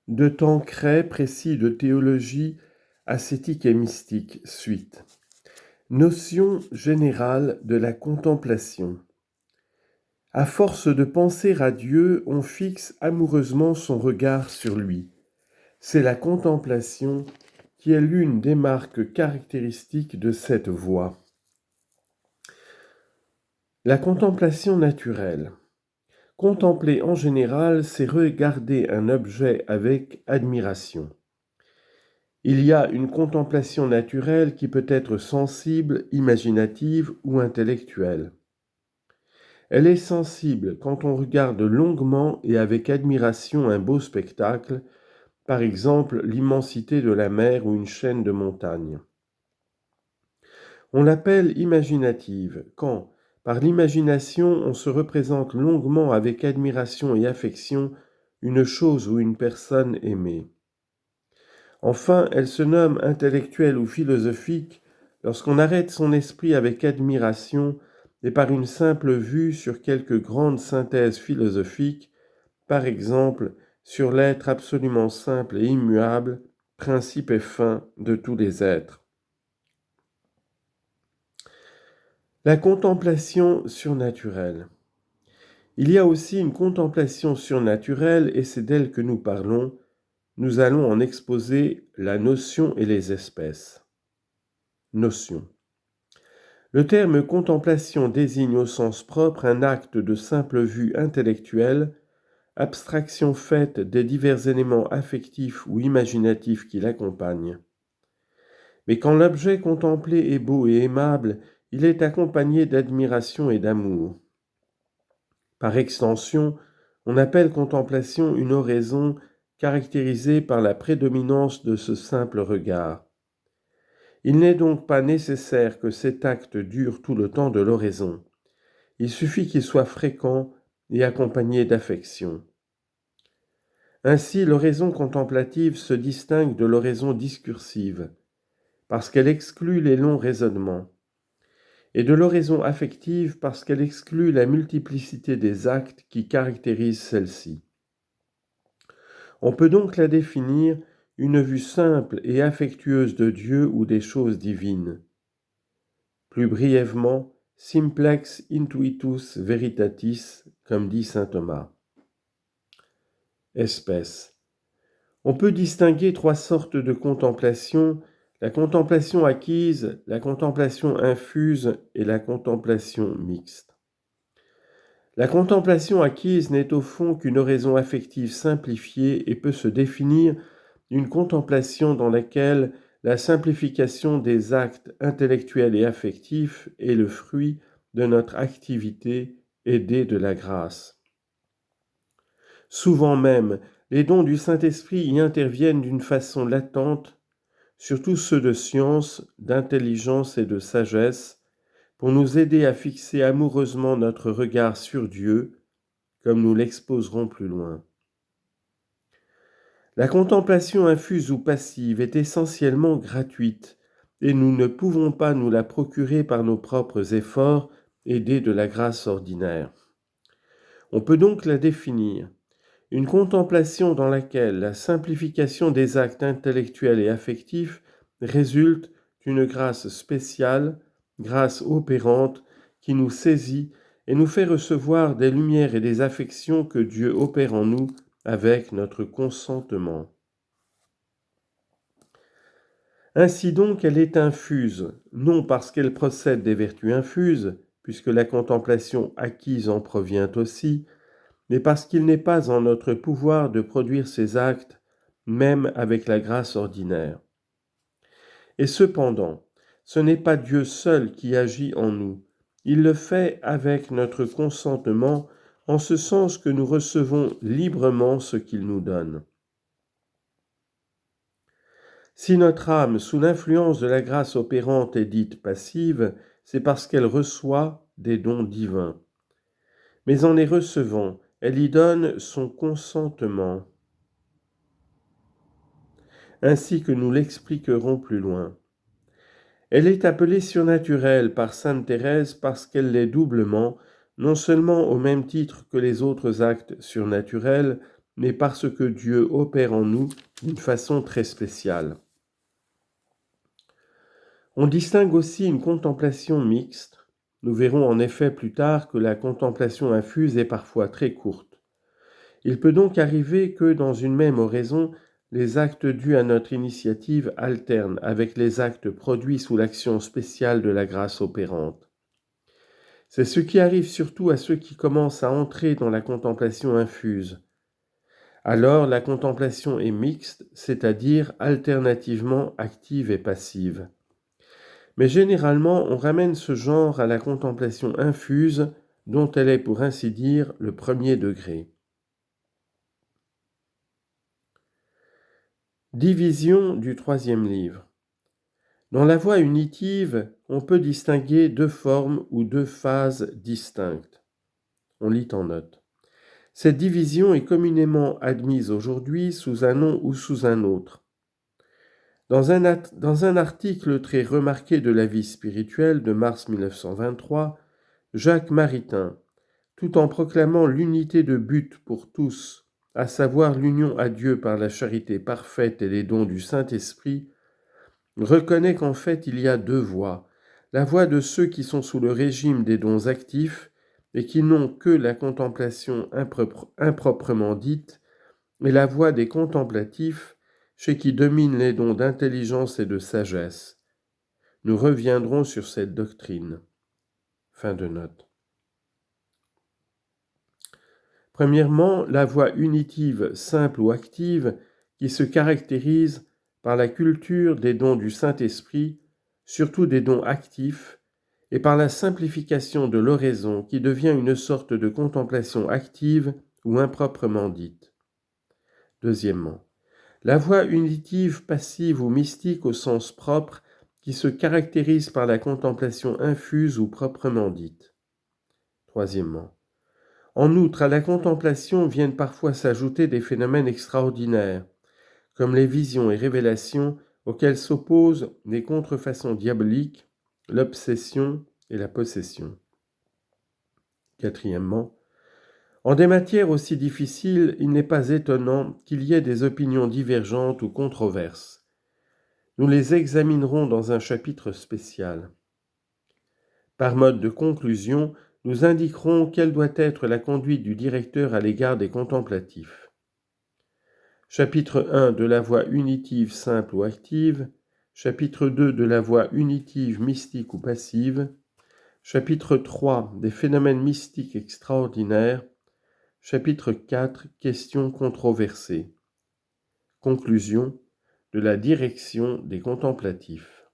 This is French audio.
De temps crée, précis de théologie ascétique et mystique, suite. Notion générale de la contemplation. À force de penser à Dieu, on fixe amoureusement son regard sur lui. C'est la contemplation qui est l'une des marques caractéristiques de cette voie. La contemplation naturelle. Contempler en général, c'est regarder un objet avec admiration. Il y a une contemplation naturelle qui peut être sensible, imaginative ou intellectuelle. Elle est sensible quand on regarde longuement et avec admiration un beau spectacle, par exemple l'immensité de la mer ou une chaîne de montagnes. On l'appelle imaginative quand, par l'imagination, on se représente longuement avec admiration et affection une chose ou une personne aimée. Enfin, elle se nomme intellectuelle ou philosophique lorsqu'on arrête son esprit avec admiration et par une simple vue sur quelque grande synthèse philosophique, par exemple sur l'être absolument simple et immuable, principe et fin de tous les êtres. La contemplation surnaturelle. Il y a aussi une contemplation surnaturelle et c'est d'elle que nous parlons. Nous allons en exposer la notion et les espèces. Notion. Le terme contemplation désigne au sens propre un acte de simple vue intellectuelle, abstraction faite des divers éléments affectifs ou imaginatifs qui l'accompagnent. Mais quand l'objet contemplé est beau et aimable, il est accompagné d'admiration et d'amour. Par extension, on appelle contemplation une oraison caractérisée par la prédominance de ce simple regard. Il n'est donc pas nécessaire que cet acte dure tout le temps de l'oraison. Il suffit qu'il soit fréquent et accompagné d'affection. Ainsi, l'oraison contemplative se distingue de l'oraison discursive, parce qu'elle exclut les longs raisonnements, et de l'oraison affective parce qu'elle exclut la multiplicité des actes qui caractérisent celle-ci. On peut donc la définir une vue simple et affectueuse de Dieu ou des choses divines. Plus brièvement, simplex intuitus veritatis, comme dit saint Thomas. Espèce. On peut distinguer trois sortes de contemplation, la contemplation acquise, la contemplation infuse et la contemplation mixte. La contemplation acquise n'est au fond qu'une oraison affective simplifiée et peut se définir d'une contemplation dans laquelle la simplification des actes intellectuels et affectifs est le fruit de notre activité aidée de la grâce. Souvent même, les dons du Saint-Esprit y interviennent d'une façon latente, surtout ceux de science, d'intelligence et de sagesse, pour nous aider à fixer amoureusement notre regard sur Dieu, comme nous l'exposerons plus loin. La contemplation infuse ou passive est essentiellement gratuite, et nous ne pouvons pas nous la procurer par nos propres efforts, aidés de la grâce ordinaire. On peut donc la définir. Une contemplation dans laquelle la simplification des actes intellectuels et affectifs résulte d'une grâce spéciale, grâce opérante, qui nous saisit et nous fait recevoir des lumières et des affections que Dieu opère en nous avec notre consentement. Ainsi donc, elle est infuse, non parce qu'elle procède des vertus infuses, puisque la contemplation acquise en provient aussi, mais parce qu'il n'est pas en notre pouvoir de produire ces actes, même avec la grâce ordinaire. Et cependant, ce n'est pas Dieu seul qui agit en nous. Il le fait avec notre consentement, en ce sens que nous recevons librement ce qu'il nous donne. Si notre âme, sous l'influence de la grâce opérante, est dite passive, c'est parce qu'elle reçoit des dons divins. Mais en les recevant, elle y donne son consentement, ainsi que nous l'expliquerons plus loin. Elle est appelée surnaturelle par sainte Thérèse parce qu'elle l'est doublement, non seulement au même titre que les autres actes surnaturels, mais parce que Dieu opère en nous d'une façon très spéciale. On distingue aussi une contemplation mixte. Nous verrons en effet plus tard que la contemplation infuse est parfois très courte. Il peut donc arriver que dans une même oraison, les actes dus à notre initiative alternent avec les actes produits sous l'action spéciale de la grâce opérante. C'est ce qui arrive surtout à ceux qui commencent à entrer dans la contemplation infuse. Alors la contemplation est mixte, c'est-à-dire alternativement active et passive. Mais généralement, on ramène ce genre à la contemplation infuse, dont elle est pour ainsi dire le premier degré. Division du troisième livre. Dans la voie unitive, on peut distinguer deux formes ou deux phases distinctes. On lit en note. Cette division est communément admise aujourd'hui sous un nom ou sous un autre. Dans un article très remarqué de la vie spirituelle de mars 1923, Jacques Maritain, tout en proclamant l'unité de but pour tous, à savoir l'union à Dieu par la charité parfaite et les dons du Saint-Esprit, reconnaît qu'en fait il y a deux voies, la voie de ceux qui sont sous le régime des dons actifs et qui n'ont que la contemplation improprement dite, et la voie des contemplatifs chez qui dominent les dons d'intelligence et de sagesse. Nous reviendrons sur cette doctrine. Fin de note. Premièrement, la voie unitive simple ou active qui se caractérise par la culture des dons du Saint-Esprit, surtout des dons actifs, et par la simplification de l'oraison qui devient une sorte de contemplation active ou improprement dite. Deuxièmement, la voie unitive passive ou mystique au sens propre qui se caractérise par la contemplation infuse ou proprement dite. Troisièmement, en outre, à la contemplation viennent parfois s'ajouter des phénomènes extraordinaires, comme les visions et révélations auxquelles s'opposent des contrefaçons diaboliques, l'obsession et la possession. Quatrièmement, en des matières aussi difficiles, il n'est pas étonnant qu'il y ait des opinions divergentes ou controverses. Nous les examinerons dans un chapitre spécial. Par mode de conclusion, nous indiquerons quelle doit être la conduite du directeur à l'égard des contemplatifs. Chapitre 1 de la voie unitive simple ou active, chapitre 2 de la voie unitive mystique ou passive, chapitre 3 des phénomènes mystiques extraordinaires, chapitre 4 questions controversées. Conclusion de la direction des contemplatifs.